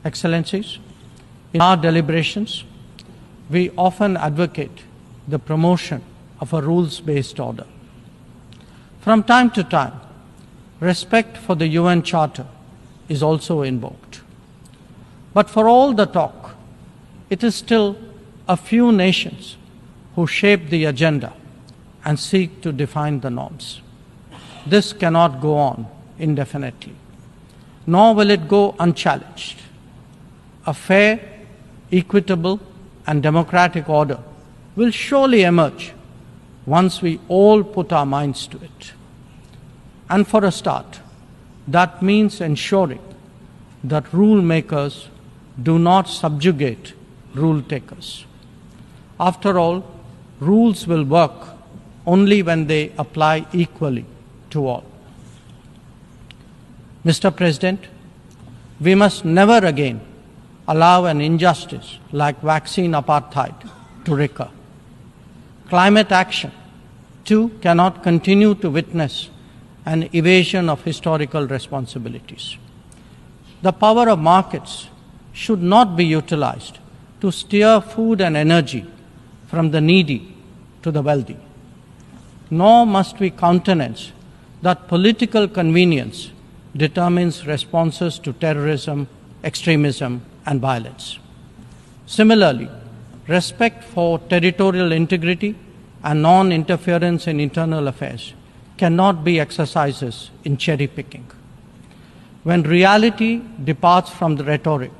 Excellencies, in our deliberations, we often advocate the promotion of a rules-based order. From time to time, respect for the UN Charter is also invoked. But for all the talk, it is still a few nations who shape the agenda and seek to define the norms. This cannot go on indefinitely, nor will it go unchallenged. A fair, equitable, and democratic order will surely emerge once we all put our minds to it. And for a start, that means ensuring that rule makers do not subjugate rule takers. After all, rules will work only when they apply equally to all. Mr. President, we must never again allow an injustice like vaccine apartheid to recur. Climate action, too, cannot continue to witness an evasion of historical responsibilities. The power of markets should not be utilized to steer food and energy from the needy to the wealthy. Nor must we countenance that political convenience determines responses to terrorism, extremism, and violence. Similarly, respect for territorial integrity and non-interference in internal affairs cannot be exercises in cherry-picking. When reality departs from the rhetoric,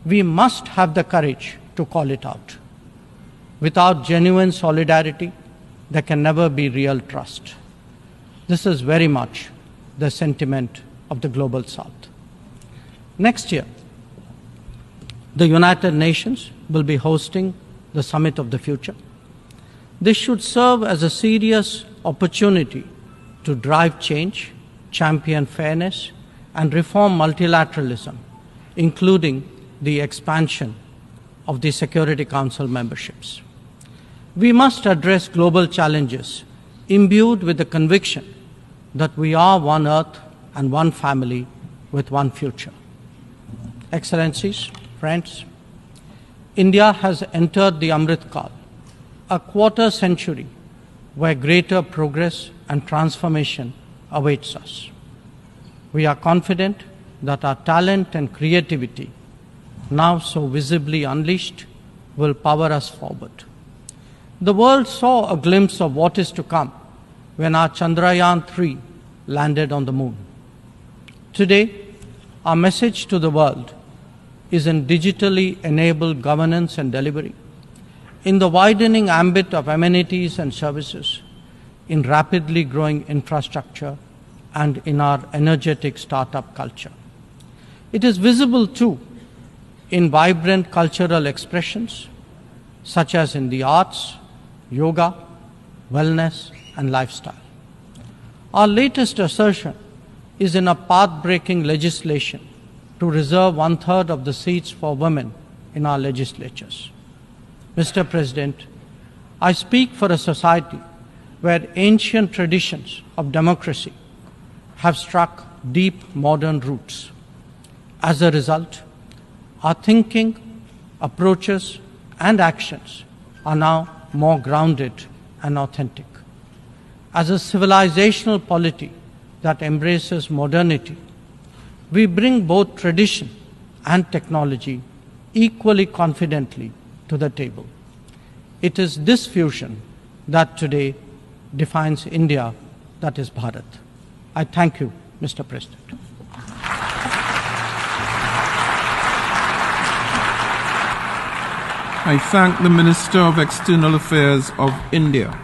we must have the courage to call it out. Without genuine solidarity, there can never be real trust. This is very much the sentiment of the Global South. Next year, the United Nations will be hosting the Summit of the Future. This should serve as a serious opportunity to drive change, champion fairness, and reform multilateralism, including the expansion of the Security Council memberships. We must address global challenges imbued with the conviction that we are one Earth and one family with one future. Excellencies, friends, India has entered the Amrit Kal, a quarter century where greater progress and transformation awaits us. We are confident that our talent and creativity, now so visibly unleashed, will power us forward. The world saw a glimpse of what is to come when our Chandrayaan-3 landed on the moon. Today, our message to the world is in digitally enabled governance and delivery, in the widening ambit of amenities and services, in rapidly growing infrastructure, and in our energetic startup culture. It is visible too in vibrant cultural expressions, such as in the arts, yoga, wellness, and lifestyle. Our latest assertion is in a path-breaking legislation to reserve 1/3 of the seats for women in our legislatures. Mr. President, I speak for a society where ancient traditions of democracy have struck deep modern roots. As a result, our thinking, approaches, and actions are now more grounded and authentic. As a civilizational polity that embraces modernity, we bring both tradition and technology equally confidently to the table. It is this fusion that today defines India, that is Bharat. I thank you, Mr. President. I thank the Minister of External Affairs of India.